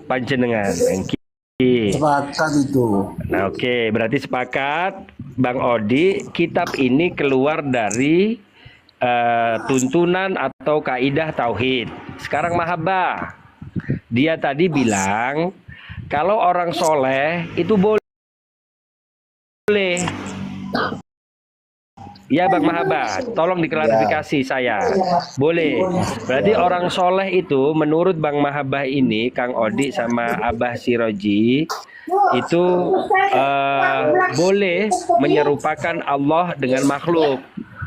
panjenengan. Sepakat itu. Nah, oke, berarti sepakat Bang Odi, kitab ini keluar dari tuntunan atau kaidah tauhid. Sekarang mahabbah. Dia tadi bilang kalau orang soleh itu boleh. Ya Bang Mahabbah, tolong diklarifikasi saya. Boleh. Berarti orang soleh itu menurut Bang Mahabbah ini, Kang Odi sama Abah Siroji, itu boleh menyerupakan Allah dengan makhluk.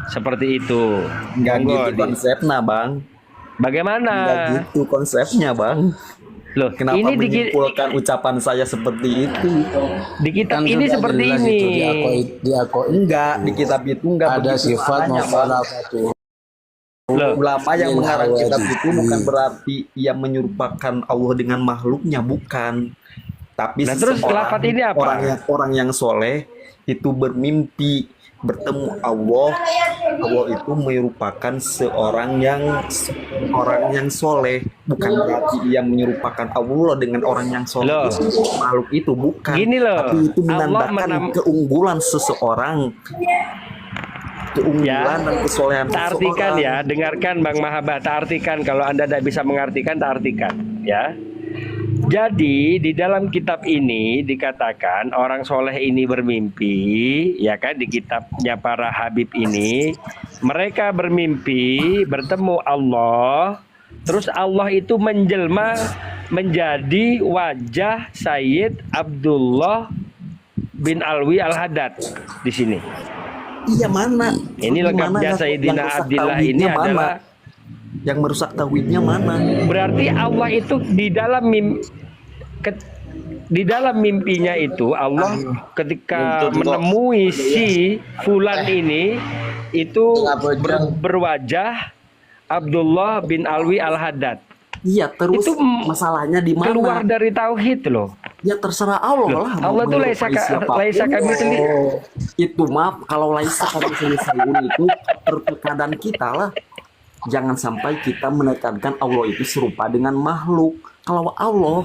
Seperti itu. Nggak Monggo, gitu konsepnya, Bang. Bagaimana? Nggak gitu konsepnya, Bang. Loh, Kenapa ini menyimpulkan ucapan saya seperti itu? di kitab Kan ini sudah seperti jelas ini. itu, diakui Enggak, di kitab itu enggak ada begitu sifat caranya, Bang. mukhalafatuh. Loh, Ulama yang Min mengarang kitab hawadith. itu bukan berarti ia menyerupakan Allah dengan makhluknya, bukan. Tapi Nah, terus lafaz ini apa? orang yang soleh itu bermimpi bertemu Allah. Allah itu merupakan orang yang soleh, bukan berarti ia menyerupakan Allah dengan orang yang soleh. Loh. Itu makhluk itu bukan. Gini loh, Tapi itu Allah menandakan keunggulan seseorang, keunggulan dan kesolehan Tak artikan seseorang. ya, dengarkan Bang Mahabbah, tak artikan. Kalau Anda tidak bisa mengartikan, tak artikan ya. Jadi di dalam kitab ini dikatakan orang soleh ini bermimpi, ya kan, di kitabnya para Habib ini mereka bermimpi bertemu Allah, terus Allah itu menjelma menjadi wajah Sayyid Abdullah bin Alwi Al-Haddad di sini. Iya, mana? Ini lengkapnya Mana Sayyidina yang rusak Abdillah ini tauhidnya mana? adalah Yang merusak tauhidnya mana? berarti Allah itu di dalam mimpinya itu Allah ketika menemui si Fulan ini itu berwajah Abdullah bin Alwi Al-Haddad. Iya, terus Itu masalahnya di mana? Keluar dari tauhid loh. Ya terserah Allah Loh, lah. Allah mau tuh menyerupai siapapun. laisa kami sendiri. Itu maaf, kalau laisa kami sendiri itu terkadang kita lah. Jangan sampai kita menekankan Allah itu serupa dengan makhluk. Kalau Allah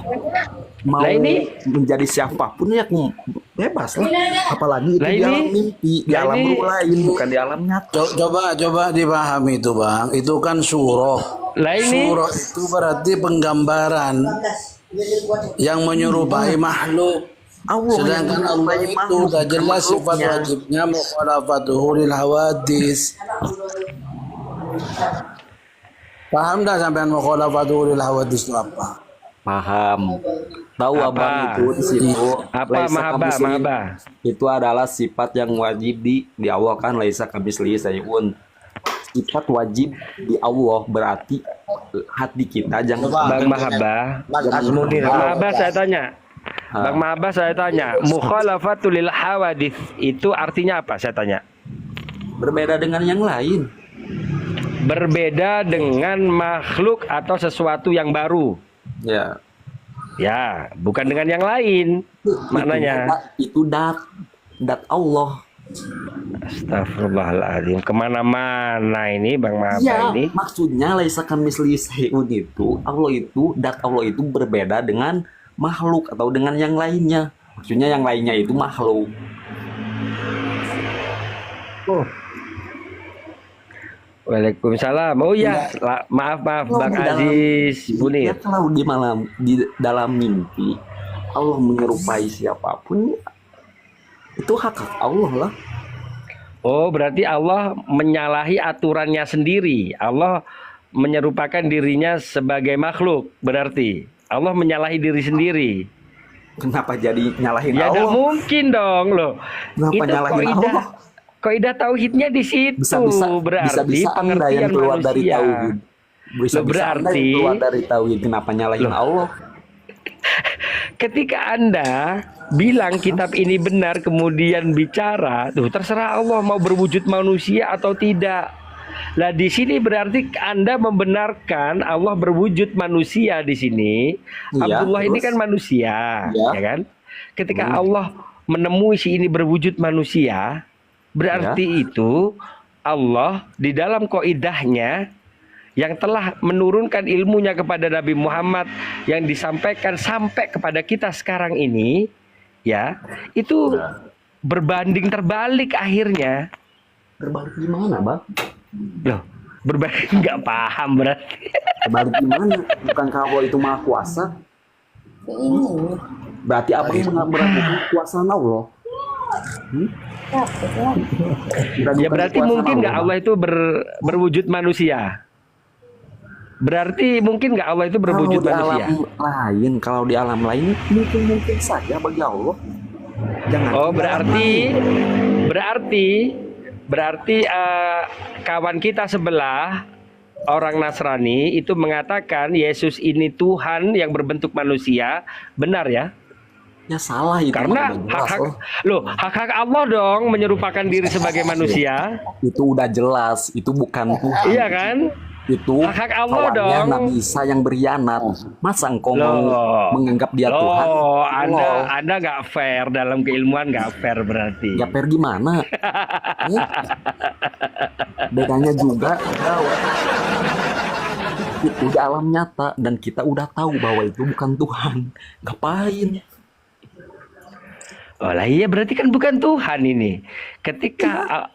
mau Nah, ini menjadi siapapun ya bebas lah. Apalagi itu Nah, di ini- alam mimpi, di nah, alam ini- ruh lain, bukan di alam nyata. Coba dipahami itu, Bang. Itu kan surah. Lah ini Surah itu berarti penggambaran yang menyerupai makhluk. Allah Sedangkan yang Allah menyerupai itu makhluk, sudah bukan jelas sifat makhluknya. wajibnya mukhalafatuhu lil hawadis. Paham dah sampean mukhalafatuhu lil hawadis itu apa? Paham. Tahu Apa? abang itu di situ. Apa Laisa mahabbah, kamislihi. mahabbah? Itu adalah sifat yang wajib di Allah kan laisa kamislihi syai'un. Sifat wajib di Allah berarti hati kita jangan Bang Mahabbah, Mahabbah saya tanya. Bang Mahabbah saya tanya, mukhalafatul lil hawadits itu artinya apa? Saya tanya. berbeda dengan yang lain. Berbeda dengan makhluk atau sesuatu yang baru. Ya. Ya, bukan dengan yang lain. Maknanya. Itu dat Allah. Astagfirullahaladzim. Kemana-mana ini Bang Mahabbah Ya, ini. maksudnya laisa kamislihi syai'un itu dat Allah itu berbeda dengan makhluk atau dengan yang lainnya. Maksudnya yang lainnya itu makhluk. Oh. Waalaikumsalam. Oh ya, maaf Bang Aziz Bunir. Ya, kalau di dalam mimpi Allah menyerupai siapapun itu hak Allah lah. Oh, berarti Allah menyalahi aturannya sendiri. Allah menyerupakan dirinya sebagai makhluk. Berarti Allah menyalahi diri sendiri. Kenapa jadi nyalahin Ya tidak Allah? mungkin dong loh. Kenapa Itu nyalahin Allah? kaidah tauhidnya di situ. Berarti bisa Anda pengertian yang keluar dari manusia. tauhid. Bisa Anda Berarti yang keluar dari tauhid. Kenapa nyalahin Allah? ketika Anda bilang kitab ini benar kemudian bicara, tuh terserah Allah mau berwujud manusia atau tidak. Lah di sini berarti Anda membenarkan Allah berwujud manusia di sini. Iya, Abdullah ini terus? kan manusia, Iya. ya kan? Ketika Allah menemui si ini berwujud manusia, berarti itu Allah di dalam kaidahnya yang telah menurunkan ilmunya kepada Nabi Muhammad yang disampaikan sampai kepada kita sekarang ini, ya, itu berbanding terbalik akhirnya. Berbalik gimana, Bang? Loh, berbanding nggak paham berarti. Berbalik gimana? Bukankah Allah itu maha kuasa? Berarti apa yang meragukan kekuasaan Allah? Ya berarti mungkin nggak Allah itu berwujud manusia. Berarti mungkin nggak Allah itu berwujud manusia. Kalau di alam lain mungkin saja bagi Allah. Jangan. Oh berarti kawan kita sebelah orang Nasrani itu mengatakan Yesus ini Tuhan yang berbentuk manusia, benar ya? Ya salah itu. Karena hak Allah dong menyerupakan diri sebagai manusia. Itu udah jelas, itu bukan Tuhan. Iya kan? Itu hak Allah dong. Nabi Isa yang berkhianat. Masa engkau mau menganggap dia Tuhan? Anda nggak fair dalam keilmuan, nggak fair berarti. Nggak fair gimana? Bedanya juga itu di alam nyata dan kita udah tahu bahwa itu bukan Tuhan. Ngapain? Oh lah iya berarti kan bukan Tuhan ini. Ketika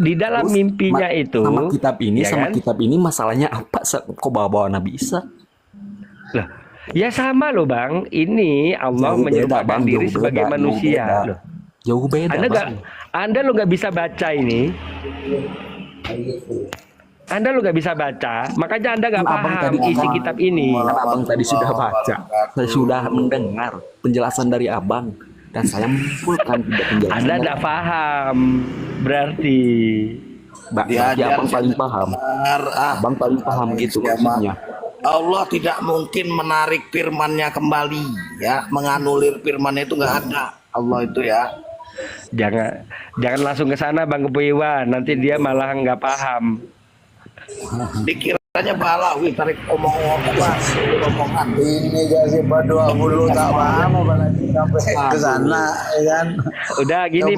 di dalam mimpinya itu sama kitab ini ya sama kan? Kitab ini masalahnya apa? Kok bawa Nabi Isa? Loh, ya sama loh Bang. Ini Allah menyerupakan diri sebagai manusia. Loh. Jauh beda. Anda lo nggak bisa baca ini. Anda lo nggak bisa baca, makanya Anda nggak paham isi kitab ini. Abang tadi sudah baca, saya sudah mendengar penjelasan dari Abang dan saya menyimpulkan penjelasan. Anda nggak paham, berarti. Dia Abang paling paham. Abang paling paham gitu maksudnya. Allah tidak mungkin menarik firman-Nya kembali, ya, menganulir firman-Nya itu nggak ada. Allah itu ya. Jangan langsung ke sana Bang Kepuiwan, nanti dia malah nggak paham. Dikiranya balawi tarik omongan ini jadi pada hulu tak paham apalagi sampai ke sana ya kan. Udah gini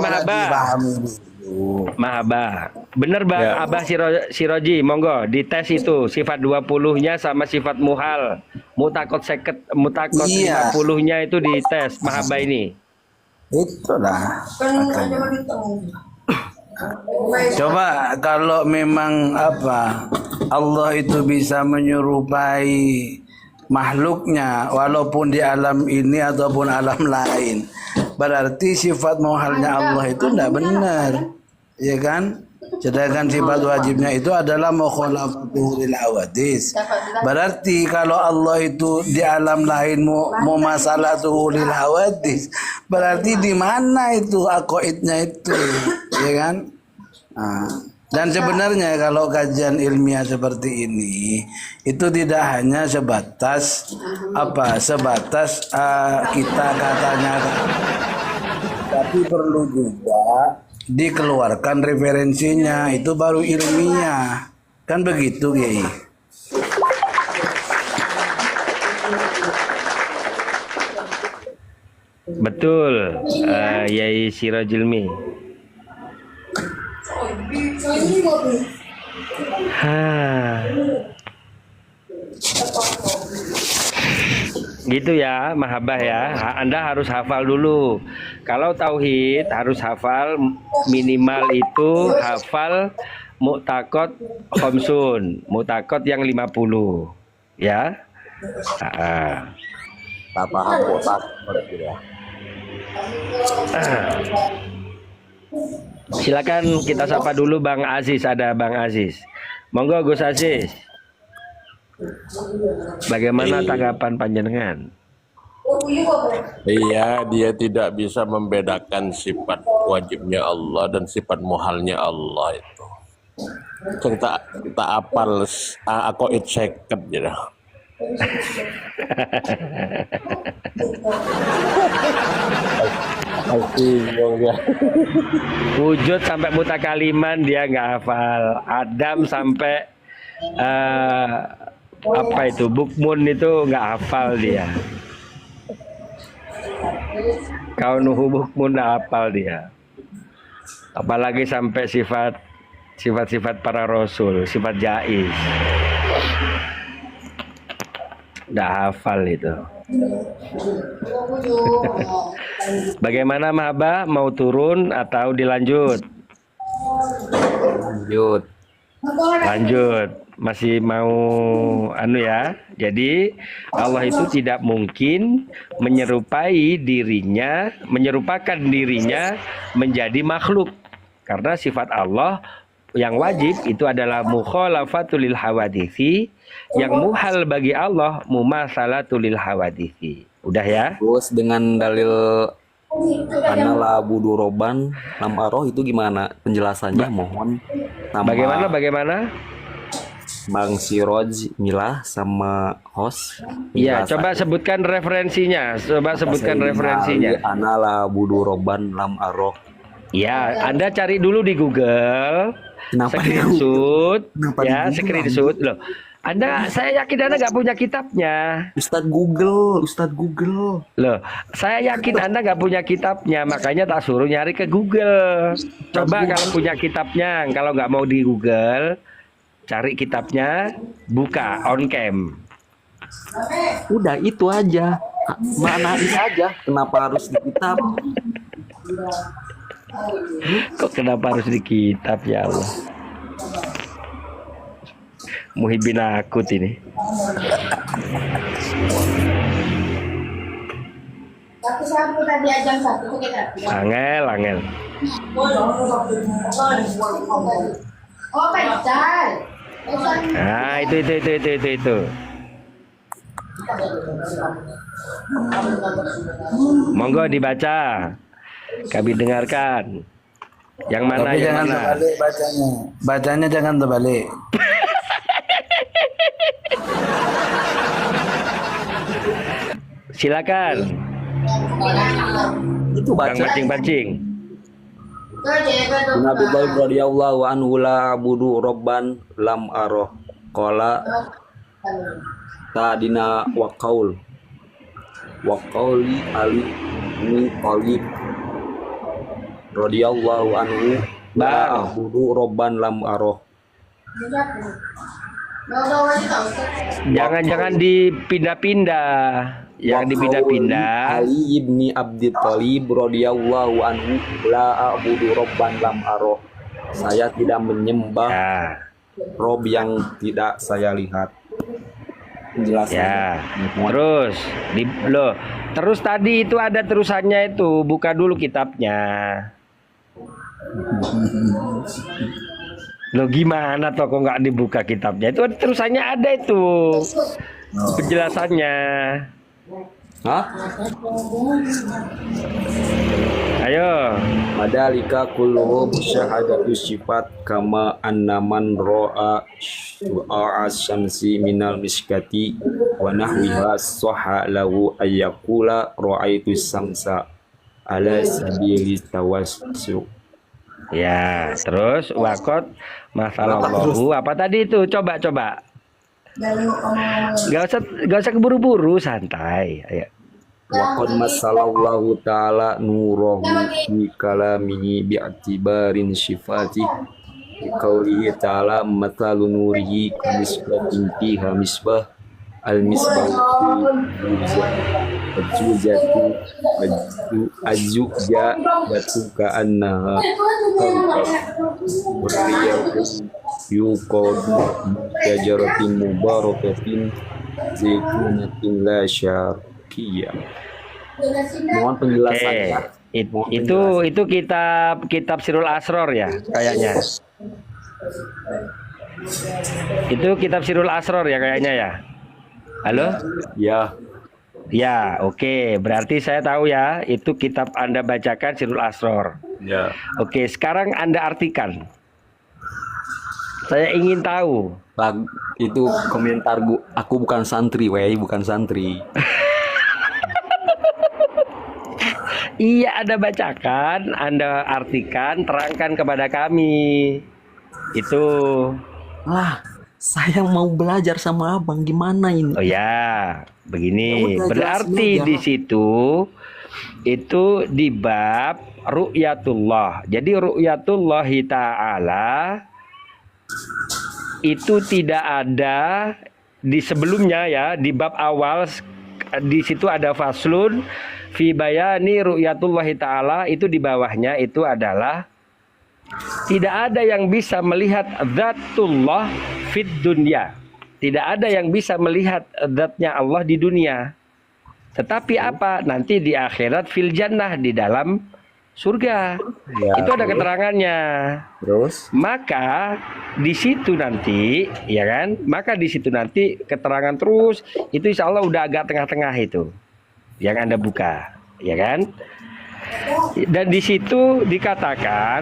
Mahabah. Bener Bang ya. Abah Siroji, monggo dites itu sifat 20-nya sama sifat muhal. Mutakot 50-nya itu dites Mahabah ini. Itulah. Coba kalau memang Allah itu bisa menyerupai makhluknya walaupun di alam ini ataupun alam lain, berarti sifat muhalnya Allah itu tidak benar, ya kan? Sedangkan sifat wajibnya itu adalah mukhalafatuhu lil hawadis. Berarti kalau Allah itu di alam lain mumasalatuhu lil hawadis, berarti di mana itu aqaidnya itu, ya kan? Dan sebenarnya kalau kajian ilmiah seperti ini itu tidak hanya sebatas kita katanya, tapi perlu juga dikeluarkan referensinya, itu baru ilmiah, kan begitu Kiai? Betul, Yai Sirojilmi. Gitu ya Mahabah ya. Anda harus hafal dulu. Kalau tauhid harus hafal minimal itu hafal mu'taqad khamsun, mu'taqad yang 50 ya. Tak paham botak ya. Silakan kita sapa dulu Bang Aziz, ada Bang Aziz. Monggo Gus Aziz. Bagaimana tanggapan panjenengan? Iya, dia tidak bisa membedakan sifat wajibnya Allah dan sifat muhalnya Allah itu. Kita apal aqaid seket gitu. Wujud sampai mutakaliman dia nggak hafal. Adam sampai apa itu bukmun itu nggak hafal dia. Kaunuhu bukmun nggak hafal dia. Apalagi sampai Sifat-sifat para rasul, sifat jais. Udah hafal itu. Bagaimana Mahaba? Mau turun atau dilanjut? Lanjut. Lanjut. Masih mau anu ya. Jadi Allah itu tidak mungkin menyerupakan dirinya menjadi makhluk. Karena sifat Allah yang wajib itu adalah mukhalafatul lil hawaditsi, yang muhal bagi Allah mumasalatul lil hawaditsi. Udah ya? Terus dengan dalil anala budu roban lam aroh itu gimana penjelasannya? Mohon. Nama Bagaimana? Bang Siroj Milah sama host. Iya, coba sebutkan referensinya. Anala budu roban lam aroh. Ya, Anda cari dulu di Google. Kenapa Screenshot, Kenapa ya, di Google? screenshot loh. Saya yakin Anda nggak punya kitabnya. Ustadz Google. Loh, saya yakin Anda nggak punya kitabnya, makanya tak suruh nyari ke Google. Coba kalau punya kitabnya, kalau nggak mau di Google, cari kitabnya, buka on cam. Udah itu aja. Maknain aja. Kenapa harus di kitab? Kok kenapa harus di kitab, ya Allah? Muhibin akut ini. Angel. Oh, pacar. Nah, itu. Monggo dibaca. Kami dengarkan. Yang mana? Tapi yang jangan mana? terbalik bacanya. Bacanya jangan terbalik. Silakan. Itu Bang baca. pancing. Nabi Thalib radhiyallahu anhu la budu robban lam aroh. Qala tadina wa qauli Ali bin Thalib radhiyallahu anhu la budu robban lam aroh. Jangan dipindah-pindah. Yang dipindah-pindah. Ali ibni Abdi Thalib radhiyallahu anhu la a'budu robban lam aroh. Saya tidak menyembah Ya, Rob yang tidak saya lihat. Penjelasan. ya. Terus tadi itu ada terusannya itu. Buka dulu kitabnya. Loh gimana toh kok nggak dibuka kitabnya? Itu terusannya ada itu. Penjelasannya. Hah? Ayo. Madalika kulluhu musyahadatu sifat kama annaman ro'a syu'a syamsi minal miskati wa nahwiha sahha lahu ayyakula ra'aitu samsa ala sabili tawassu. Ya, terus wakot masalah apa tadi itu? Coba. Gak usah keburu-buru, santai. Ayo. Wa qad masallallahu ta'ala nurahu fi kalamihi bi'tibarin sifati qawlihi ta'ala mathalu nurihi kamisbatin fiha misbah al-misbah ajujatu ajujja batu ka'annaha yuqad syajaratin mubarakatin zaitunatin la syarqiyah. Mohon penjelasannya. Itu kitab Sirul Asror ya kayaknya. Itu kitab Sirul Asror ya kayaknya ya. Halo? Ya, Ya, oke. Berarti saya tahu ya, itu kitab Anda bacakan Sirul Asror. ya. Oke, sekarang Anda artikan. Saya ingin tahu. Itu komentar aku bukan santri, bukan santri. Iya, Anda bacakan, Anda artikan, terangkan kepada kami. Itu. Lah, saya mau belajar sama abang, gimana ini? Oh ya, begini. Ya udah, Berarti jelasin aja. di situ itu di bab ru'yatullah. Jadi ru'yatullah ta'ala itu tidak ada di sebelumnya ya, di bab awal di situ ada faslun fi bayani ru'yatullahi ta'ala, itu di bawahnya itu adalah tidak ada yang bisa melihat zatullah fid dunya. Tidak ada yang bisa melihat zatnya Allah di dunia. Tetapi apa? Nanti di akhirat fil jannah, di dalam surga. Ya, Itu ada keterangannya. Terus Maka di situ nanti, ya kan? Maka di situ nanti keterangan terus. Itu insya Allah udah agak tengah-tengah itu yang Anda buka, ya kan? Dan di situ dikatakan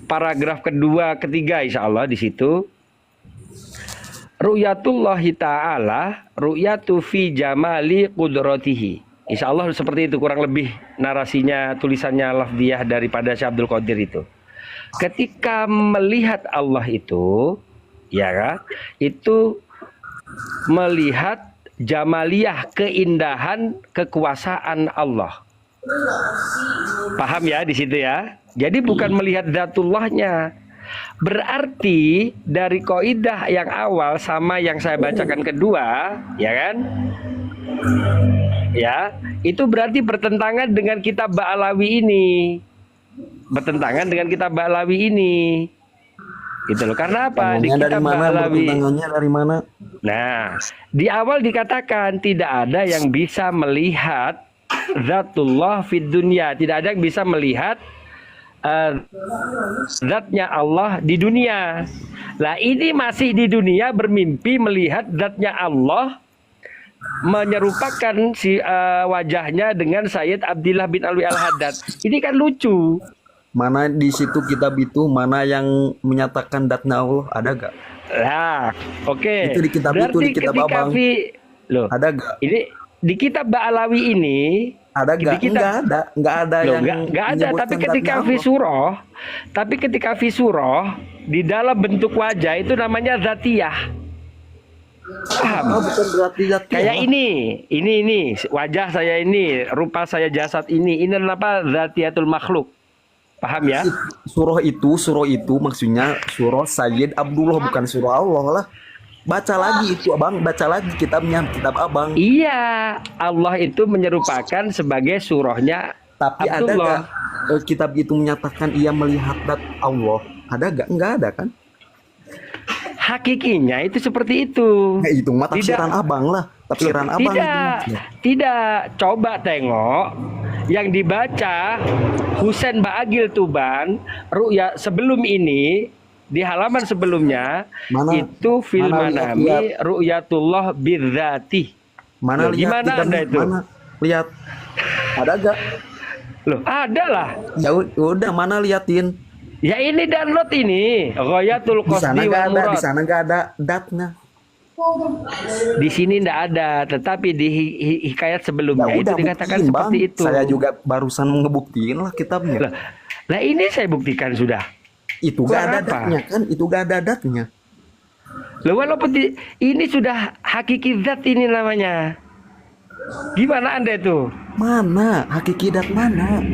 paragraf kedua, ketiga, insya Allah di situ ru'yatullahi ta'ala ru'yatu fi jamali qudratihi. Insya Allah seperti itu kurang lebih narasinya, tulisannya lafdiyah daripada Syekh Abdul Qadir itu. Ketika melihat Allah itu, ya kan, itu melihat jamaliyah, keindahan, kekuasaan Allah. Paham ya di situ ya? Jadi bukan melihat zatullahnya. Berarti dari kaidah yang awal sama yang saya bacakan kedua, ya kan? Ya, itu berarti bertentangan dengan kitab Ba'alawi ini. Bertentangan dengan kitab Ba'alawi ini. Gitu loh. Karena apa? Di kitab Ba'alawi. Pertentangannya dari mana? Nah, di awal dikatakan tidak ada yang bisa melihat zatullah fid dunya, tidak ada yang bisa melihat zatnya Allah di dunia. Lah ini masih di dunia bermimpi melihat zatnya Allah, menyerupakan si wajahnya dengan Sayyid Abdillah bin Alwi Al-Haddad. Ini kan lucu. Mana di situ kitab itu, mana yang menyatakan datna Allah, ada gak? Lah, oke. Itu di kitab itu, di kitab Abang. Loh, Ada gak? ini di kitab Ba'alawi ini Ada gak? Enggak ada loh, yang nggak ada, tapi menyebutkan ketika datna fi Allah. surah, di dalam bentuk wajah itu namanya zatiyah. Paham? Oh, bukan berarti datna. Kayak ini wajah saya ini, rupa saya jasad ini apa? Zatiyatul makhluk. Paham ya? Surah itu maksudnya surah Sayyid Abdullah, bukan surah Allah lah. Baca lagi itu Abang, baca lagi kitabnya, kitab Abang. Iya, Allah itu menyerupakan sebagai surahnya Tapi Abdullah. ada gak kitab itu menyatakan ia melihat dat Allah? Ada gak? Enggak ada kan? Hakikinya itu seperti itu. Nah, itu mah tafsiran Tidak. Abang lah. Tafsiran Abang itu. Tidak. Coba tengok yang dibaca Husain Ba'agil Tuban sebelum ini, di halaman sebelumnya Mana- itu fil mana manami lihat. ru'yatullah bidzati. Mana Loh, lihat gimana kitabnya? Anda itu? Mana lihat? Ada gak? Loh, ada lah. Ya udah, mana liatin? Ya ini download ini. Ghayatul Di sana Qasdi gak wal ada, di Murad. sana gak ada datnya. Di sini tidak ada, tetapi di hikayat sebelumnya itu dikatakan buktiin, seperti Bang. itu. Saya juga barusan ngebuktiin lah kitabnya. Lah ini saya buktikan sudah. Itu gak kurang ada apa? datnya kan? Itu gak ada datnya. Loh, walaupun ini sudah hakiki zat ini namanya. Gimana Anda itu? Mana? Hakiki dat mana?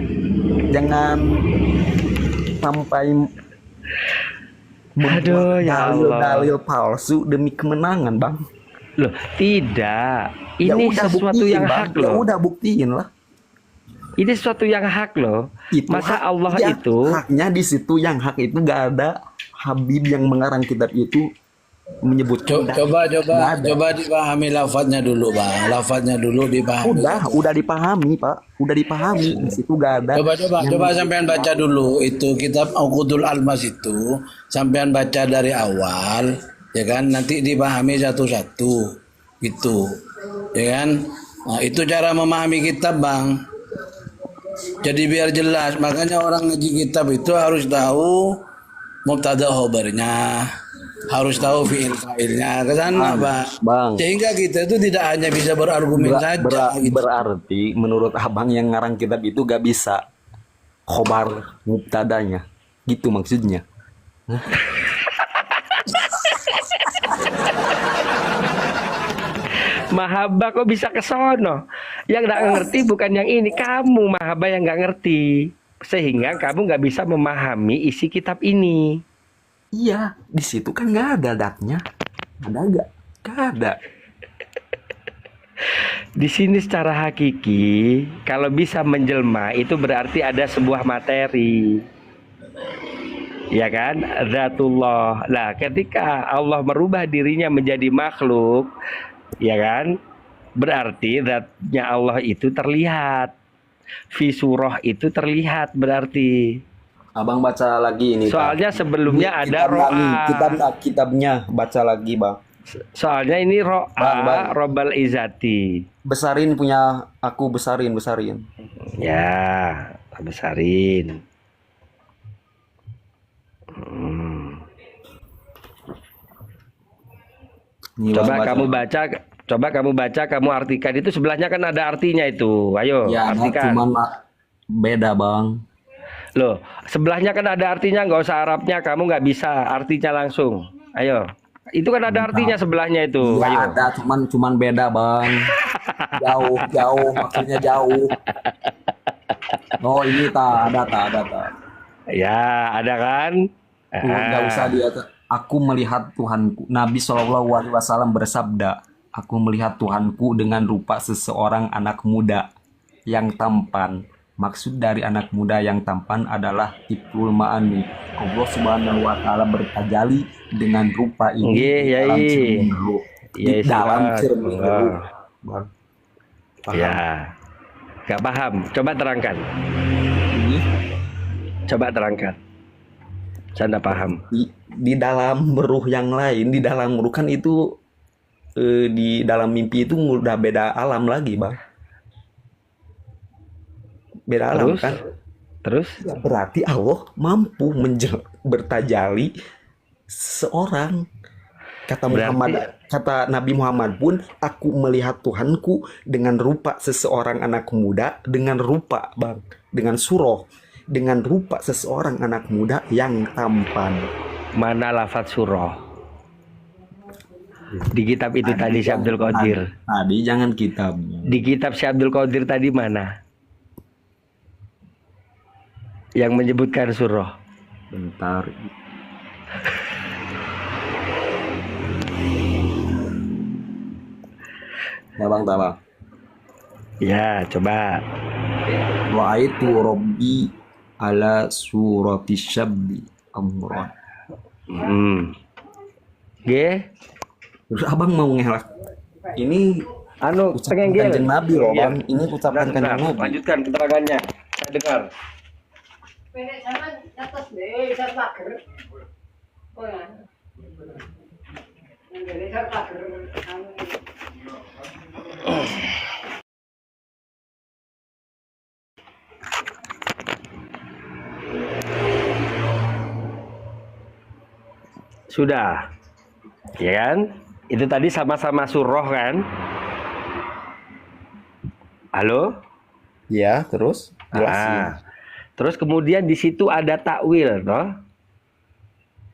Jangan sampai Aduh, ya Allah. dalil palsu demi kemenangan, Bang. Loh, tidak. Ya Ini udah sesuatu buktiin, yang Bang. hak Ya loh. udah buktiin lah. Ini sesuatu yang hak loh. Masa hak- Allah ya, itu haknya di situ, yang hak itu gak ada Habib yang mengarang kitab itu menyebutkan. Coba Nggak ada. dipahami lafadznya dulu, Bang. Lafadznya dulu dipahami. Udah dipahami, Pak. Udah dipahami. Di situ gak ada. Coba sampean baca dulu itu kitab Uqudul Almas itu, sampean baca dari awal, ya kan? Nanti dipahami satu-satu, gitu, ya kan? Nah, itu cara memahami kitab, Bang. Jadi biar jelas, makanya orang ngaji kitab itu harus tahu mubtada khobarnya, harus tahu fiil fa'ilnya, ke sana, Pak. Bang. Sehingga kita itu tidak hanya bisa berargumen saja, gitu. Berarti menurut abang yang ngarang kitab itu gak bisa khobar mubtadanya, gitu maksudnya. Mahabah kok bisa ke sono. Yang nggak ngerti bukan yang ini, kamu Mahabah yang nggak ngerti. sehingga kamu nggak bisa memahami isi kitab ini. Iya, di situ kan nggak ada datnya. Ada nggak? Nggak ada. Di sini secara hakiki, kalau bisa menjelma itu berarti ada sebuah materi. Ya kan? Zatullah. Nah, ketika Allah merubah dirinya menjadi makhluk, ya kan? Berarti zatnya Allah itu terlihat. Fi surah itu terlihat berarti. Abang baca lagi ini. Soalnya Pak. sebelumnya Ini ada kitabnya baca lagi, Bang. Soalnya ini Bang. Robal Izati. Besarin punya aku, besarin. Ya, besarin. Hmm. Ini Coba Bang, kamu baca, kamu artikan itu sebelahnya kan ada artinya itu. Ayo, Ya, ada, artikan. cuman beda, Bang. Loh, sebelahnya kan ada artinya, nggak usah Arabnya, kamu nggak bisa artinya langsung. Ayo, itu kan ada artinya sebelahnya itu. Ya, Ayo. ada, cuman beda, Bang. Jauh, maksudnya jauh. Oh, ini ada ta. Ya, ada kan? Nggak usah dia. Aku melihat Tuhanku. Nabi SAW bersabda, aku melihat Tuhanku dengan rupa seseorang anak muda yang tampan. Maksud dari anak muda yang tampan adalah Ibnul Ma'ani. Allah Subhanahu wa taala bertajalli dengan rupa ini Nggih, di dalam Yai. cermin dulu. Di Yai, dalam silakan. cermin Monggo. dulu. Bang. Paham? Ya, nggak paham. Coba terangkan. Ini Coba terangkan. Saya nggak paham. di dalam ruh yang lain, di dalam ruh kan itu di dalam mimpi itu udah beda alam lagi, Bang. Beda alam Terus? kan? Terus? Ya, berarti Allah mampu bertajali seorang. Kata Nabi Muhammad pun, aku melihat Tuhanku dengan rupa seseorang anak muda, dengan rupa, Bang, dengan surah, dengan rupa seseorang anak muda yang tampan. Mana lafadz surah? Di kitab itu tadi Syekh Abdul Qadir. Tadi jangan kitab. Di kitab Syekh Abdul Qadir tadi mana? Yang menyebutkan surah. Bentar. Ya, Bang, Bang. Ya, coba. Wa'aitu Rabbi ala surati syabbi amran. Ge, Terus abang mau ngelak. Ini anu ucapan pengen gel. kanjeng Nabi loh, Iya. Bang. Ini ucapan Bentar, kanjeng Nabi. lanjutkan keterangannya. Saya dengar. Pendek sama atas deh, saya pager. Oh ya. Pendek saya pager. Sudah. Ya kan? Itu tadi sama-sama surah kan? Halo? Ya, terus jelasin. Terus kemudian di situ ada takwil, toh?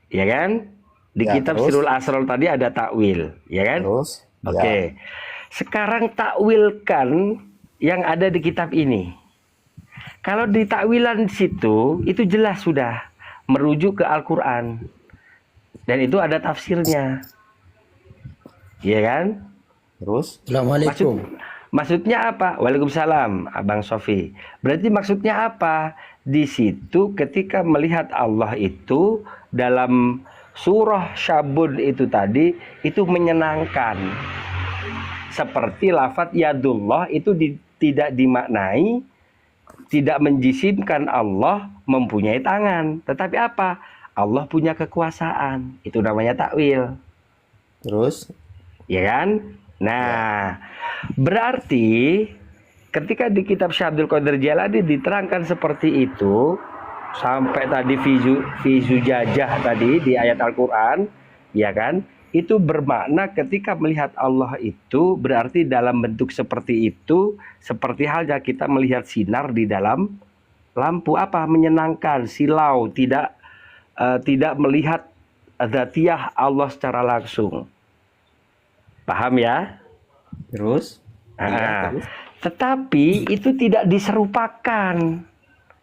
Ya kan? Di Ya, kitab terus? Sirul Asrar tadi ada takwil, ya kan? Terus Oke. Sekarang takwilkan yang ada di kitab ini. Kalau di takwilan situ itu jelas sudah merujuk ke Al-Qur'an. Dan itu ada tafsirnya. Iya kan? Terus Maksudnya apa? Waalaikumsalam, Abang Sofi. Berarti maksudnya apa? Di situ ketika melihat Allah itu dalam surah Syabud itu tadi, itu menyenangkan. Seperti lafadz yadullah itu tidak dimaknai, tidak menjisimkan Allah mempunyai tangan. Tetapi apa? Allah punya kekuasaan. Itu namanya takwil. Terus Ya kan? Nah, berarti ketika di kitab Syekh Abdul Qadir Jailani diterangkan seperti itu, sampai tadi fi zujajah tadi di ayat Al-Qur'an, ya kan? Itu bermakna ketika melihat Allah itu berarti dalam bentuk seperti itu, seperti halnya kita melihat sinar di dalam lampu, apa? Menyenangkan, silau, tidak melihat dzatiyah Allah secara langsung. Paham ya? terus Tetapi itu tidak diserupakan.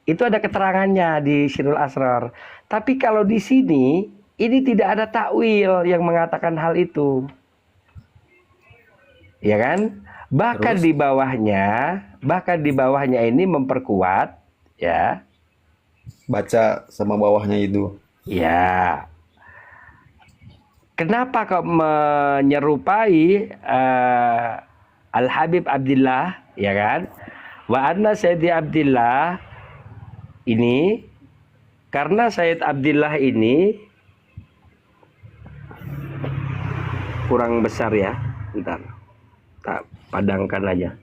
Itu ada keterangannya di Sirrul Asrar. Tapi kalau di sini ini tidak ada takwil yang mengatakan hal itu. Ya kan? Bahkan Terus? di bawahnya ini memperkuat, ya. Baca sama bawahnya itu. Ya. Kenapa kok menyerupai Al-Habib Abdillah, ya kan? Wa anna Sayyidi Abdillah ini, karena Sayyid Abdillah ini kurang besar ya. Bentar. Tak padangkan aja.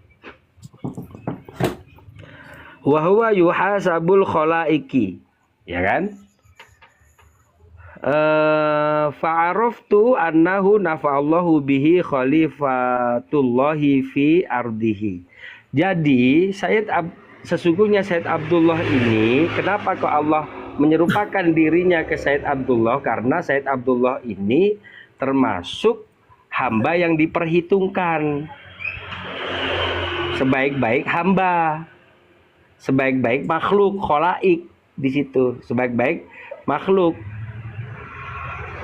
Wa huwa yuhasabul khalaiki, ya kan? Fa'araftu annahu nafa'allahu bihi khalifatullahi fi ardihi. Jadi sesungguhnya Sayyid Abdullah ini, kenapa kok Allah menyerupakan dirinya ke Sayyid Abdullah? Karena Sayyid Abdullah ini termasuk hamba yang diperhitungkan sebaik-baik hamba, sebaik-baik makhluk, khalaik di situ, sebaik-baik makhluk.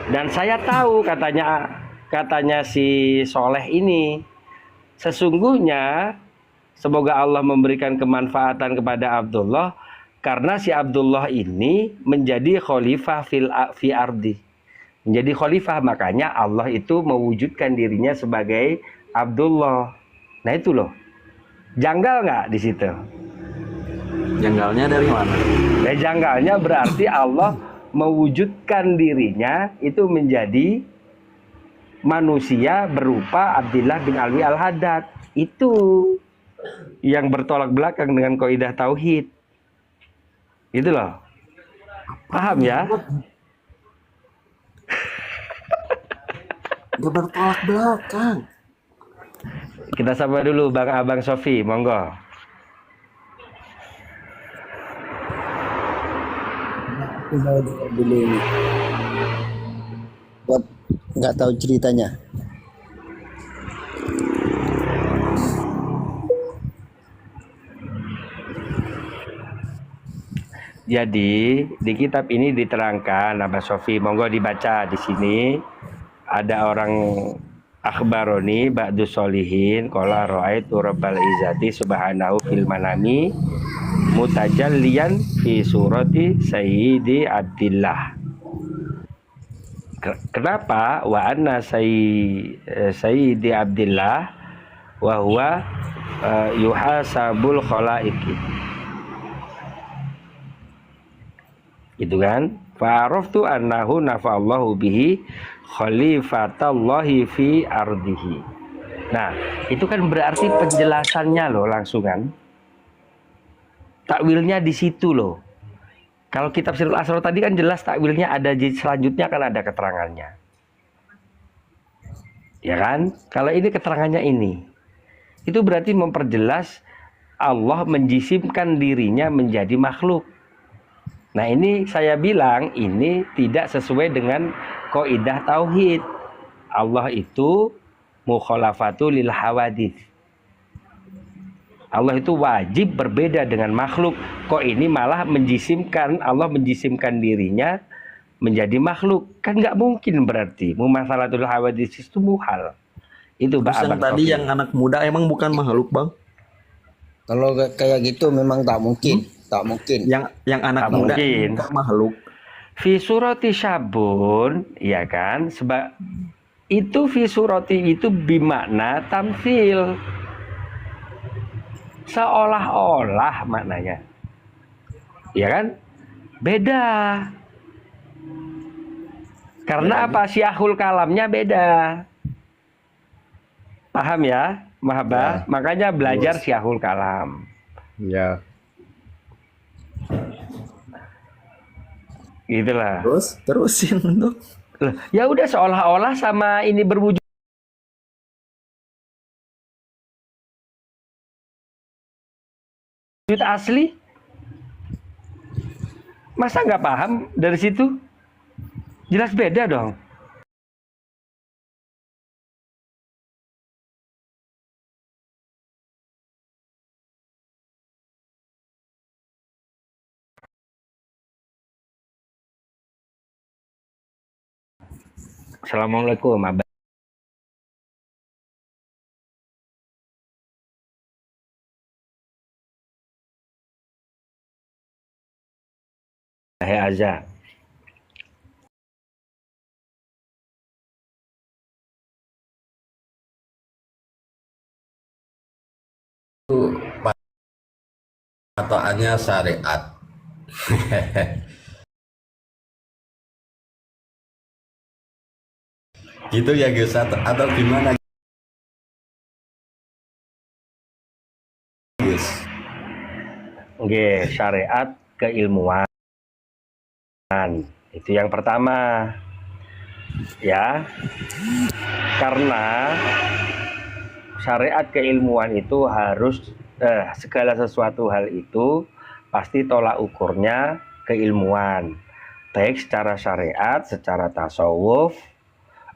Dan saya tahu katanya si Soleh ini, sesungguhnya semoga Allah memberikan kemanfaatan kepada Abdullah, karena si Abdullah ini menjadi khalifah fi ardi. Menjadi khalifah, makanya Allah itu mewujudkan dirinya sebagai Abdullah. Nah itu loh. Janggal nggak di situ? Janggalnya dari mana? Nah, janggalnya berarti Allah mewujudkan dirinya itu menjadi manusia berupa Abdillah bin Alwi Al-Haddad. Itu yang bertolak belakang dengan kaidah tauhid. Itu loh. Paham ya? Gak bertolak belakang. Kita sapa dulu Bang Abang Sofi, monggo. Dulu ini buat nggak tahu ceritanya. Jadi di kitab ini diterangkan, Abang Sofi, monggo dibaca di sini. Ada orang akhbaroni ba'du solihin qala ra'aitu rabbal izzati subhanahu fil manami mutajalliyan fi surati Sayyidi Abdillah. Kenapa? Wa anna Sayyidi Abdillah wa huwa yuhasabul khalaiki. Gitu kan? Fa'araftu annahu nafa'allahu bihi khalifatallahi fi ardihi. Nah, itu kan berarti penjelasannya loh langsungan. Takwilnya di situ loh. Kalau kitab Sirrul Asrar tadi kan jelas takwilnya ada, selanjutnya kan ada keterangannya. Ya kan? Kalau ini keterangannya ini. Itu berarti memperjelas Allah menjisimkan dirinya menjadi makhluk. Nah ini saya bilang ini tidak sesuai dengan kaidah tauhid. Allah itu mukhalafatu lil hawadits. Allah itu wajib berbeda dengan makhluk. Kok ini malah menjisimkan, Allah menjisimkan dirinya menjadi makhluk? Kan nggak mungkin berarti. Mumatsalatul hawadits itu muhal. Itu Terus yang tadi yang anak muda emang bukan makhluk, Bang? Kalau kayak gitu memang tak mungkin, tak mungkin. Yang anak Tak muda mungkin. bukan makhluk. Fi surati Syabun, ya kan? Sebab itu fi surati itu bimakna tamtsil. Seolah-olah maknanya. Ya kan? Beda. Karena apa? Syahul kalamnya beda. Paham ya? Mahabah? Makanya belajar syahul kalam. Ya. Gitulah. Terusin dong. Loh, ya udah seolah-olah sama ini berwujud asli. Masa nggak paham dari situ? Jelas beda dong. Assalamualaikum. Abah. Azza. Patokannya syariat. Gitu ya Gus, atau gimana Gus? Nggih, syariat keilmuan. Itu yang pertama. Ya. Karena syariat keilmuan itu harus segala sesuatu hal itu pasti tolak ukurnya keilmuan, baik secara syariat, secara tasawuf,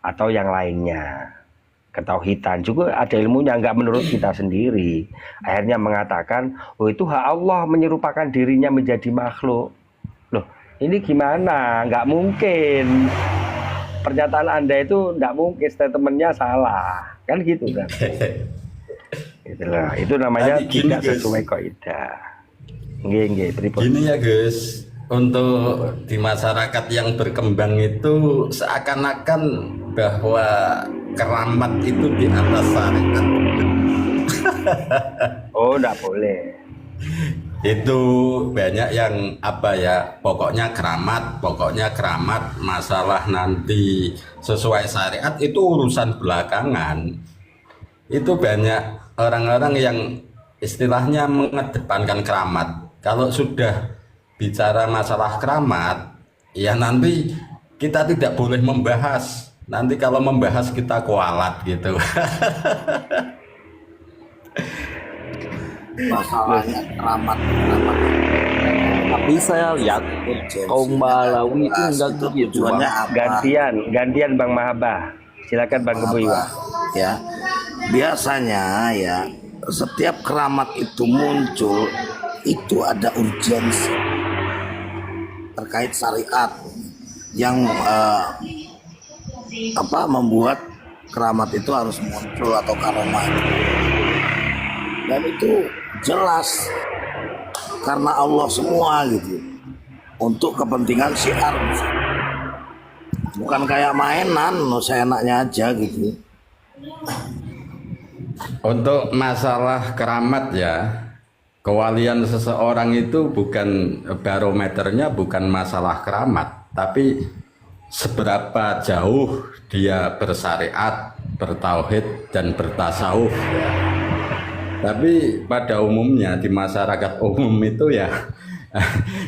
atau yang lainnya. Ketauhidan juga ada ilmunya, nggak menurut kita sendiri. Akhirnya mengatakan, oh itu hak Allah menyerupakan dirinya menjadi makhluk. Loh, ini gimana? Nggak mungkin. Pernyataan Anda itu nggak mungkin, statementnya salah. Kan gitu kan? Itulah, itu namanya tidak sesuai kaidah. Nggih, pripun. Gini ya Gus, untuk di masyarakat yang berkembang itu seakan-akan bahwa keramat itu di atas syariat. Oh, enggak boleh. Itu banyak yang apa ya, pokoknya keramat, masalah nanti sesuai syariat itu urusan belakangan. Itu banyak orang-orang yang istilahnya mengedepankan keramat. Kalau sudah bicara masalah keramat, ya nanti kita tidak boleh membahas. Nanti kalau membahas kita kualat gitu. Masalahnya keramat. Tapi saya lihat kaum Balawi itu enggak begitu. Tujuannya apa? Gantian Bang Mahabah. Silakan Bang Kebuiwa. Ya, biasanya ya setiap keramat itu muncul itu ada urgensi terkait syariat yang membuat keramat itu harus muncul atau karomah, dan itu jelas karena Allah semua gitu, untuk kepentingan syiar, bukan kayak mainan seenaknya aja gitu. Untuk masalah keramat ya, kewalian seseorang itu bukan barometernya, bukan masalah keramat, tapi seberapa jauh dia bersyariat, bertauhid, dan bertasawuf ya. Tapi pada umumnya di masyarakat umum itu ya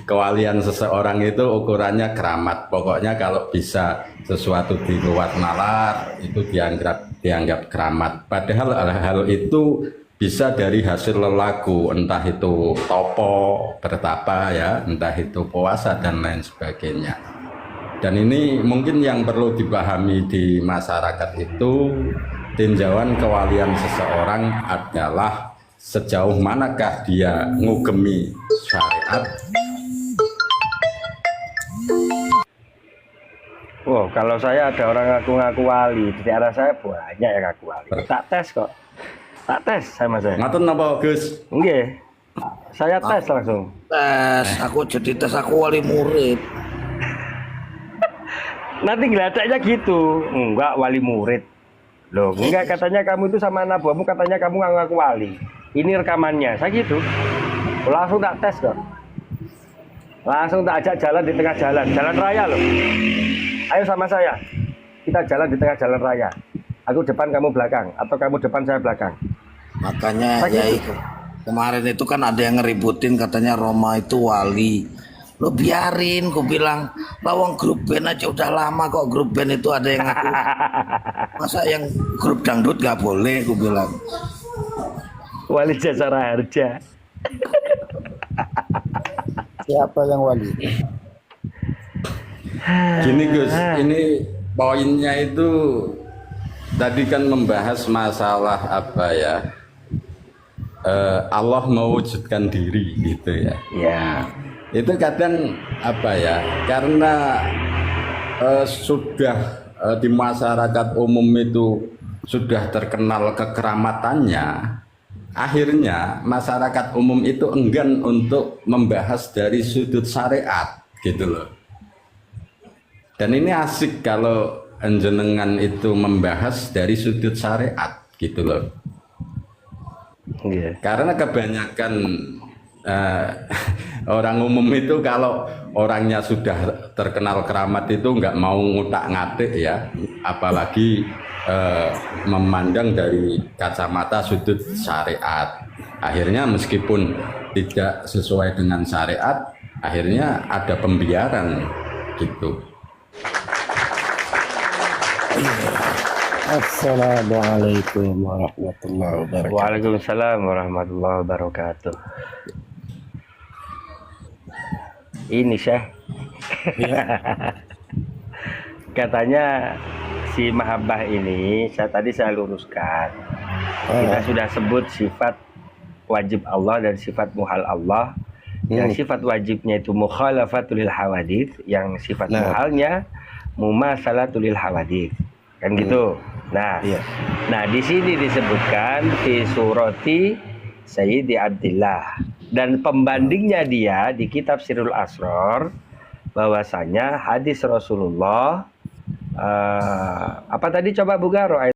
kewalian seseorang itu ukurannya keramat. Pokoknya kalau bisa sesuatu di luar nalar itu dianggap keramat. Padahal hal-hal itu bisa dari hasil lelaku, entah itu topo, bertapa ya, entah itu puasa dan lain sebagainya. Dan ini mungkin yang perlu dipahami di masyarakat itu, tinjauan kewalian seseorang adalah sejauh manakah dia ngugemi syariat. Oh, kalau saya ada orang ngaku-ngaku wali, di daerah saya banyak yang ngaku wali. Tak tes kok. Tak tes sama saya. Ngatur napa Gus? Nggih. Saya tes langsung. Tes, aku jadi tes, aku wali murid. Nanti ngeladaknya gitu. Enggak, wali murid. Loh, enggak, katanya kamu itu sama anak buahmu, katanya kamu ngaku wali. Ini rekamannya, saya gitu. Langsung tak tes kok. Langsung tak ajak jalan di tengah jalan raya loh. Ayo sama saya, kita jalan di tengah jalan raya. Aku depan, kamu belakang, atau kamu depan, saya belakang. Makanya ya itu kemarin itu kan ada yang ngeributin katanya Roma itu wali. Lo biarin, ku bilang, lawang grup band aja udah lama kok grup band itu ada yang ngaku. Masa yang grup dangdut gak boleh, ku bilang. Wali Jasara Harja. Siapa yang wali? Gini Gus, ini poinnya itu tadi kan membahas masalah apa ya, Allah mewujudkan diri gitu ya. Ya. Itu kadang apa ya, karena sudah di masyarakat umum itu sudah terkenal kekeramatannya, akhirnya masyarakat umum itu enggan untuk membahas dari sudut syariat gitu loh. Dan ini asik kalau jenengan itu membahas dari sudut syariat gitu loh. Iya. Karena kebanyakan orang umum itu kalau orangnya sudah terkenal keramat itu nggak mau ngutak-ngatik ya, apalagi memandang dari kacamata sudut syariat. Akhirnya meskipun tidak sesuai dengan syariat, akhirnya ada pembiaran gitu. Assalamualaikum warahmatullahi wabarakatuh. Waalaikumsalam warahmatullahi wabarakatuh. Ini Syekh. Katanya si mahabbah ini, saya luruskan. Kita sudah sebut sifat wajib Allah dan sifat muhal Allah. Yang sifat wajibnya itu mukhalafatul lil hawadits, yang sifat muhalnya mumasalatul lil hawadits. Kan gitu. Nah, nah di sini disebutkan fi surati Sayyidi Abdillah, dan pembandingnya dia di kitab Sirrul Asrar bahwasanya hadis Rasulullah apa tadi coba Bugaro